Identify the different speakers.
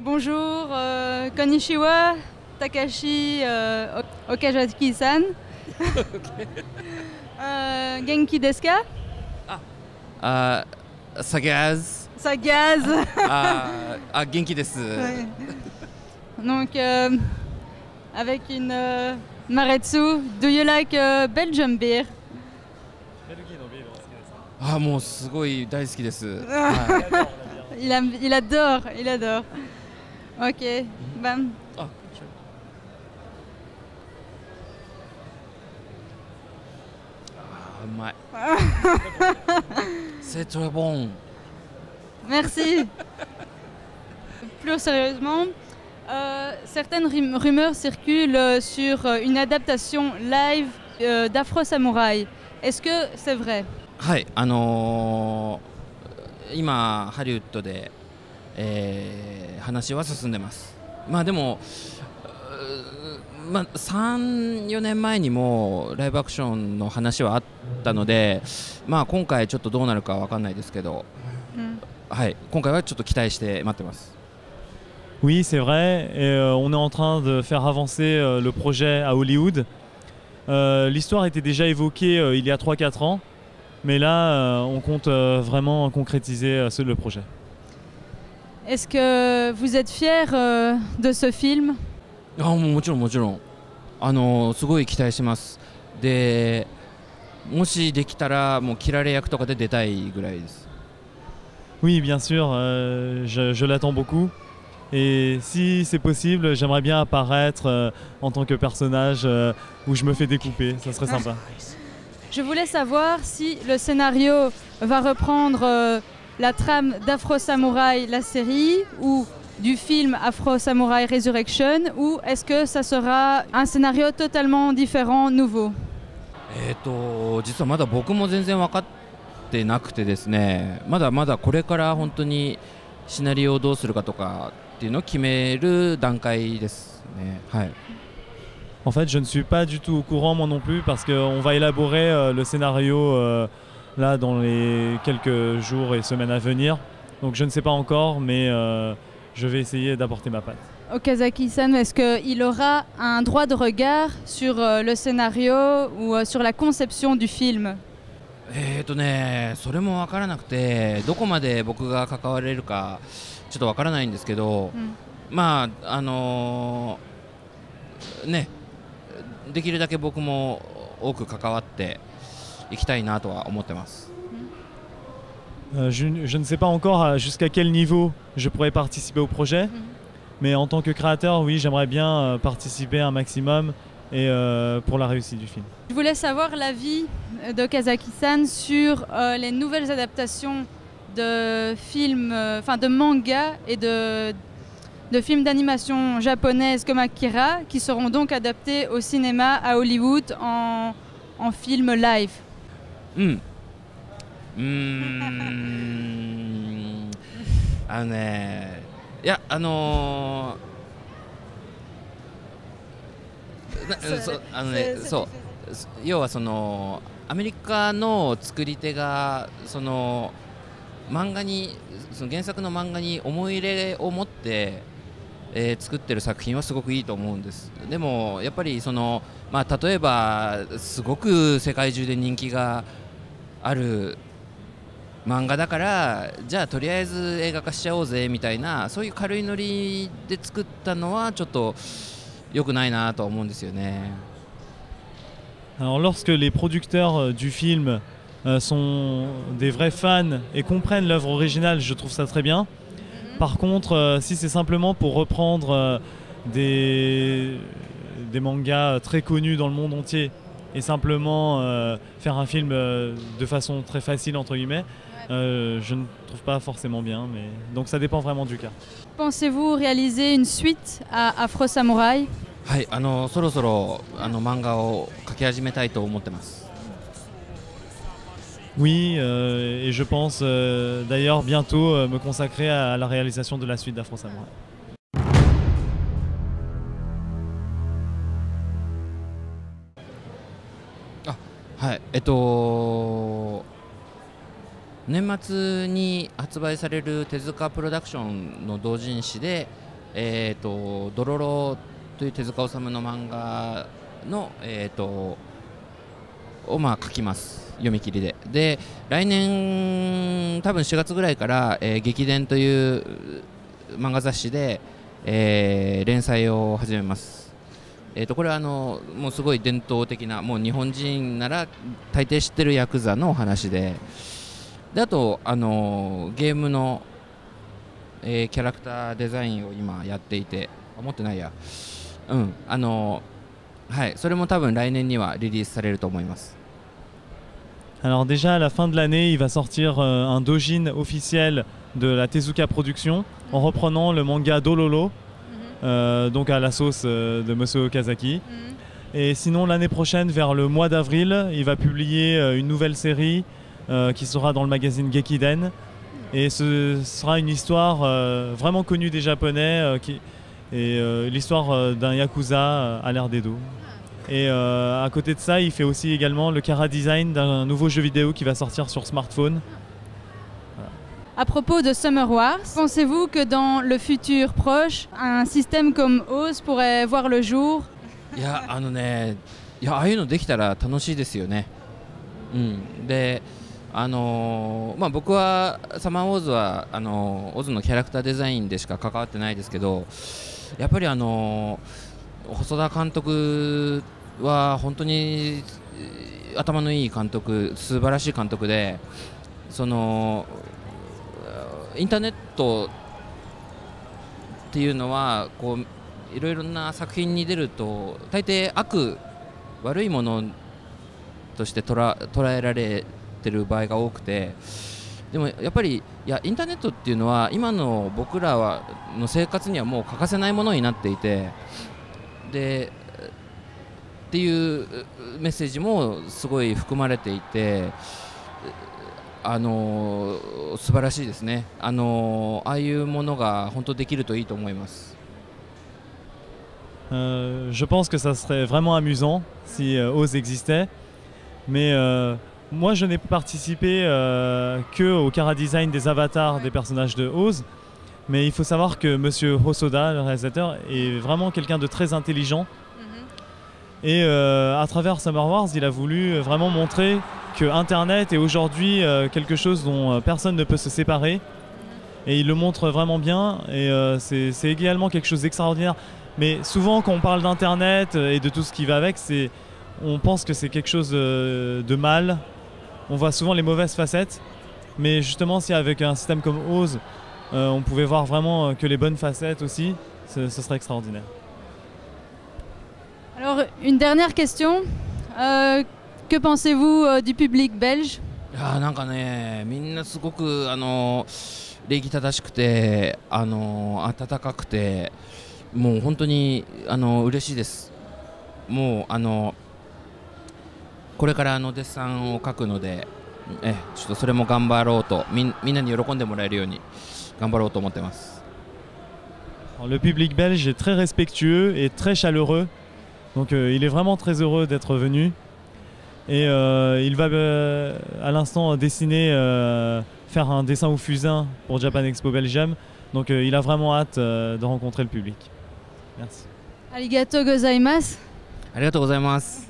Speaker 1: Bonjour, konnichiwa, Takashi Okazaki-san. Genki desu ka?
Speaker 2: Sagaz.
Speaker 1: Sagaz.
Speaker 2: Genki desu.
Speaker 1: Ouais. Donc, avec une Maretsu, do you like Belgian beer?
Speaker 3: ベルギーのビールが好きですか？
Speaker 2: もうすごい大好きです。
Speaker 1: Il adore, il adore. Ok, bam.
Speaker 2: C'est très bon.
Speaker 1: Merci. Plus sérieusement, certaines rumeurs circulent sur une adaptation live d'Afro Samouraï. Est-ce que c'est vrai?
Speaker 2: はい、今ハリウッドで、話は進んでます。でも、3、4年前にもライブアクションの話はあったので、今回ちょっとどうなるかわかんないですけど、はい、今回はちょっと期待して待ってます。
Speaker 3: Oui, c'est vrai. Et, on est en train de faire avancer le projet à Hollywood. L'histoire était déjà évoquée il y a 3-4 ans, mais là, on compte vraiment concrétiser le projet.
Speaker 1: Est-ce que vous êtes fier de ce film?
Speaker 2: もちろんもちろん、すごい期待してます。で、もしできたらもう切られ役とかで出たいぐらいです。
Speaker 3: Oui, bien sûr, je l'attends beaucoup. Et si c'est possible, j'aimerais bien apparaître en tant que personnage où je me fais découper, ça serait sympa.
Speaker 1: Je voulais savoir si le scénario va reprendre la trame d'Afro Samurai, la série, ou du film Afro Samurai Resurrection, ou est-ce que ça sera un scénario totalement différent, nouveau?
Speaker 2: 実はまだ僕も全然分かってなくてですね、まだまだこれから本当にシナリオをどうするかとかっていうのを決める段階ですね。はい。
Speaker 3: En fait, je ne suis pas du tout au courant moi non plus parce qu'on va élaborer le scénario là dans les quelques jours et semaines à venir. Donc je ne sais pas encore, mais je vais essayer d'apporter ma patte.
Speaker 1: Okazaki-san, est-ce qu'il aura un droit de regard sur le scénario ou sur la conception du film?
Speaker 2: それも分からなくて、どこまで僕が関われるかちょっと分からないんですけど、ね、できるだけ僕も多く関わっていきたいなとは思ってます。
Speaker 3: Je ne sais pas encore jusqu'à quel niveau je pourrais participer au projet, mais en tant que créateur, oui, j'aimerais bien participer un maximum et pour la réussite du film.
Speaker 1: Je voulais savoir l'avis d'Okazaki-san sur les nouvelles adaptations de films, de manga et de films d'animation japonaises comme Akira, qui seront donc adaptés au cinéma à Hollywood en film live.
Speaker 2: いやそう要はそのアメリカの作り手がその漫画にその原作の漫画に思い入れを持って、作ってる作品はすごくいいと思うんです。でもやっぱりその例えばすごく世界中で人気がある漫画だからじゃあとりあえず映画化しちゃおうぜみたいなそういう軽いノリで作ったのはちょっと良くないなと思うんですよね。
Speaker 3: Alors lorsque les producteurs du film sont des vrais fans et comprennent l'œuvre originale, je trouve ça très bien. Par contre, si c'est simplement pour reprendre des mangas très connus dans le monde entier et simplement faire un film de façon très facile entre guillemets, je ne trouve pas forcément bien, mais donc ça dépend vraiment du cas.
Speaker 1: Pensez-vous réaliser une suite à Afro Samurai?
Speaker 2: はい、そろそろ漫画を描き始めたいと思ってます。
Speaker 3: Oui, et je pense d'ailleurs bientôt me consacrer à la réalisation de la suite d'Afro Samurai.
Speaker 2: はい、年末に発売される手塚プロダクションの同人誌でドロロという手塚治虫の漫画の、を書きます、読み切りで。で、来年多分4月ぐらいから、劇伝という漫画雑誌で、連載を始めます。これはもうすごい伝統的な、もう日本人なら大抵知ってるヤクザの話で、あとゲームの、キャラクターデザインを今やっていて、持ってないや、はい、それも多分来年にはリリースされると思います。
Speaker 3: Alors déjà à la fin de l'année, il va sortir un dojin officiel de la Tezuka Production en reprenant le manga Dololo, donc à la sauce de Monsieur Okazaki. Et sinon l'année prochaine, vers le mois d'avril, il va publier une nouvelle série qui sera dans le magazine Gekiden. Et ce sera une histoire vraiment connue des Japonais, l'histoire d'un Yakuza à l'ère d'Edo. Et à côté de ça, il fait aussi également le chara design d'un nouveau jeu vidéo qui va sortir sur smartphone.
Speaker 1: Voilà. À propos de Summer Wars, pensez-vous que dans le futur proche, un système comme OZ pourrait voir le jour?
Speaker 2: いや、ああいうのできたら楽しいですよね。で、僕はサマーウォーズはオズのキャラクターデザインでしか関わってないですけど、やっぱり細田監督は本当に頭のいい監督、素晴らしい監督で、インターネットっていうのはこういろいろな作品に出ると大抵悪いものとして捉えられてる場合が多くて、でもやっぱりインターネットっていうのは今の僕らの生活にはもう欠かせないものになっていて、でっていうメッセージもすごい含まれていて、素晴らしいですね。ああいうものが本当できるといいと思います。
Speaker 3: Je pense que ça serait vraiment amusant si OZ existait, mais moi je n'ai participé que au chara design des avatars des personnages de OZ, mais il faut savoir que Monsieur Hosoda, le réalisateur, est vraiment quelqu'un de très intelligent. Et à travers Summer Wars, il a voulu vraiment montrer que Internet est aujourd'hui quelque chose dont personne ne peut se séparer. Et il le montre vraiment bien, et c'est également quelque chose d'extraordinaire. Mais souvent quand on parle d'Internet et de tout ce qui va avec, on pense que c'est quelque chose de mal. On voit souvent les mauvaises facettes. Mais justement, si avec un système comme OZ, on pouvait voir vraiment que les bonnes facettes aussi, ce serait extraordinaire.
Speaker 1: Alors, une dernière question. Que pensez-vous du public belge?
Speaker 2: なんかね、みんなすごく礼儀正しくて温かくて、もう本当に嬉しいです。もうこれからデッサンを描くので、ちょっとそれも頑張ろうと、みんなに喜んでもらえるように頑張ろうと思ってます。
Speaker 3: Le public belge est très respectueux et très chaleureux. Donc il est vraiment très heureux d'être venu. Et il va à l'instant dessiner, faire un dessin au fusain pour Japan Expo Belgium. Donc il a vraiment hâte de rencontrer le public. Merci.
Speaker 1: Arigatou gozaimasu.
Speaker 2: ありがとうございます。